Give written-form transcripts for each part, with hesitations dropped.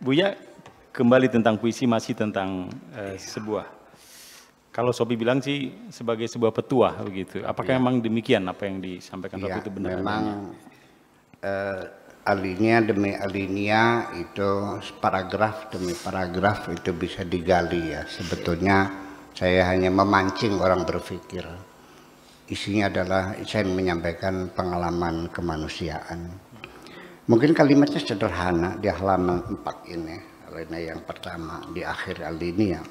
Buya, kembali tentang puisi masih tentang sebuah, kalau Sobi bilang sih sebagai sebuah petuah begitu. Apakah memang demikian apa yang disampaikan Sobi itu benar? Memang alinea demi alinea itu paragraf demi paragraf itu bisa digali ya. Sebetulnya saya hanya memancing orang berpikir. Isinya adalah saya menyampaikan pengalaman kemanusiaan. Mungkin kalimatnya sederhana di halaman 4 ini, alinea yang pertama di akhir alinea.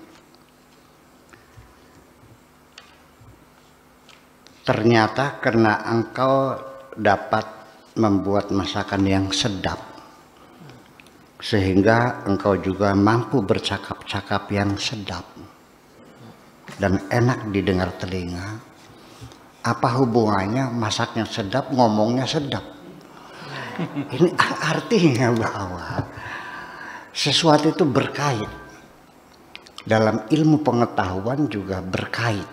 Ternyata karena engkau dapat membuat masakan yang sedap, sehingga engkau juga mampu bercakap-cakap yang sedap dan enak didengar telinga. Apa hubungannya masaknya sedap, ngomongnya sedap? Ini artinya bahwa sesuatu itu berkait. Dalam ilmu pengetahuan juga berkait.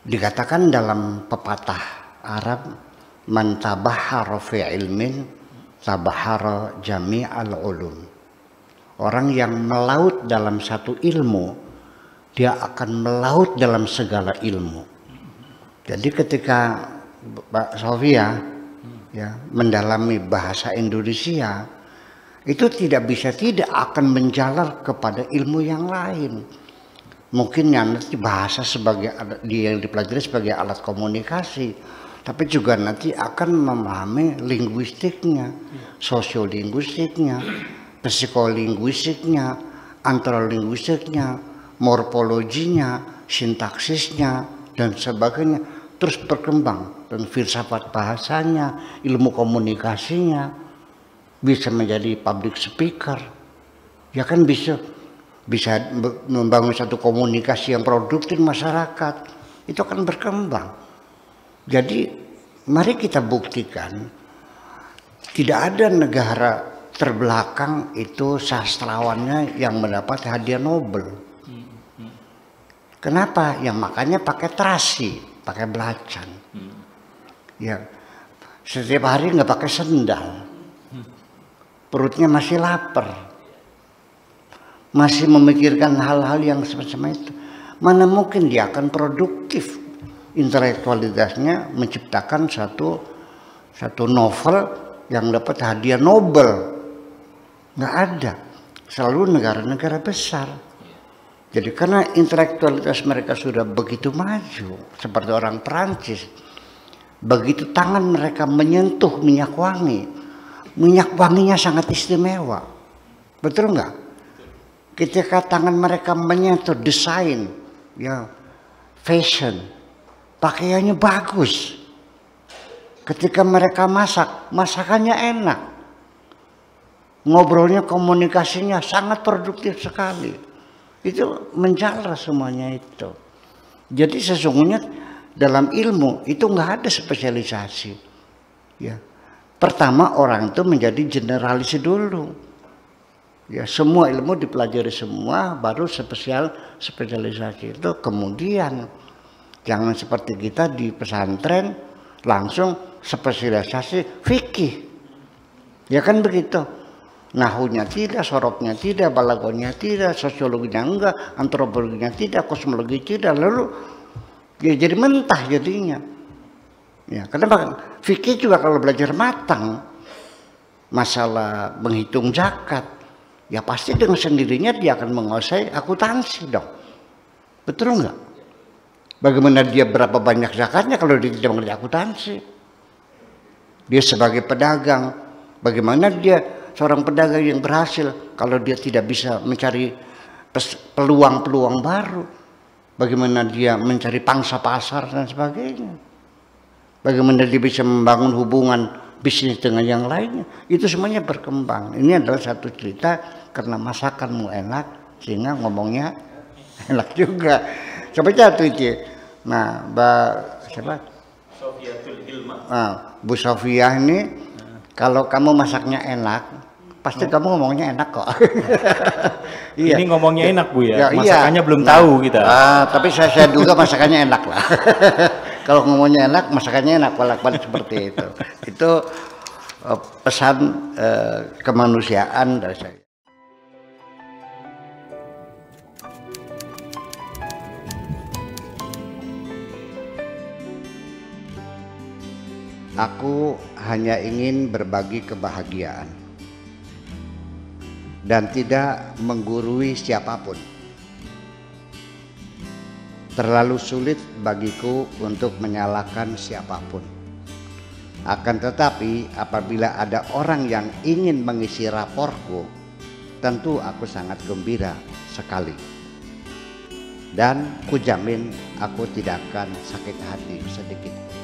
Dikatakan dalam pepatah Arab, man tabahhara fi ilmin tabahhara jami'al ulum. Orang yang melaut dalam satu ilmu, dia akan melaut dalam segala ilmu. Jadi ketika Pak Sofia ya mendalami bahasa Indonesia, itu tidak bisa tidak akan menjalar kepada ilmu yang lain. Mungkin nanti bahasa sebagai yang dipelajari sebagai alat komunikasi, tapi juga nanti akan memahami linguistiknya, sosiolinguistiknya, psikolinguistiknya, antrolinguistiknya, morfologinya, sintaksisnya, dan sebagainya. Terus berkembang, dan filsafat bahasanya, ilmu komunikasinya, bisa menjadi public speaker, ya kan bisa membangun satu komunikasi yang produktif masyarakat, itu akan berkembang. Jadi mari kita buktikan tidak ada negara terbelakang itu sastrawannya yang mendapat hadiah Nobel. Kenapa? Ya makanya pakai terasi, pakai belacan. Ya setiap hari nggak pakai sendal, perutnya masih lapar, masih memikirkan hal-hal yang semacam itu. Mana mungkin dia akan produktif intelektualitasnya menciptakan satu novel yang dapat hadiah Nobel? Nggak ada. Selalu negara-negara besar. Jadi karena intelektualitas mereka sudah begitu maju, seperti orang Perancis, begitu tangan mereka menyentuh minyak wanginya sangat istimewa. Betul nggak? Ketika tangan mereka menyentuh desain, ya, fashion, pakaiannya bagus. Ketika mereka masak, masakannya enak. Ngobrolnya, komunikasinya sangat produktif sekali. Itu menjalar semuanya itu. Jadi sesungguhnya dalam ilmu itu nggak ada spesialisasi. Ya, pertama orang itu menjadi generalis dulu. Ya, semua ilmu dipelajari semua, baru spesialisasi itu kemudian. Jangan seperti kita di pesantren langsung spesialisasi fikih. Ya kan begitu. Nahunya tidak, sorobnya tidak, balagonya tidak, sosiologinya enggak, antropologinya tidak, kosmologi tidak, lalu ya jadi mentah jadinya. Ya, karena fikih juga kalau belajar matang masalah menghitung zakat, ya pasti dengan sendirinya dia akan menguasai akuntansi dong. Betul enggak? Bagaimana dia berapa banyak zakatnya kalau dia tidak mengerti akuntansi? Dia sebagai pedagang, bagaimana dia seorang pedagang yang berhasil kalau dia tidak bisa mencari peluang-peluang baru? Bagaimana dia mencari pangsa pasar dan sebagainya? Bagaimana dia bisa membangun hubungan bisnis dengan yang lainnya? Itu semuanya berkembang. Ini adalah satu cerita karena masakanmu enak sehingga ngomongnya enak juga. Coba jatuh itu. Nah, siapa? Sofiatul Hilma. Nah, Bu Sofia ini kalau kamu masaknya enak, pasti kamu ngomongnya enak kok. Iya. Ini ngomongnya enak Bu ya, iya. masakannya belum tahu kita. Tapi saya duga masakannya enak lah. Kalau ngomongnya enak, masakannya enak, balik-balik seperti itu. Itu pesan kemanusiaan dari saya. Aku hanya ingin berbagi kebahagiaan dan tidak menggurui siapapun. Terlalu sulit bagiku untuk menyalahkan siapapun. Akan tetapi apabila ada orang yang ingin mengisi raporku, tentu aku sangat gembira sekali. Dan kujamin aku tidak akan sakit hati sedikit.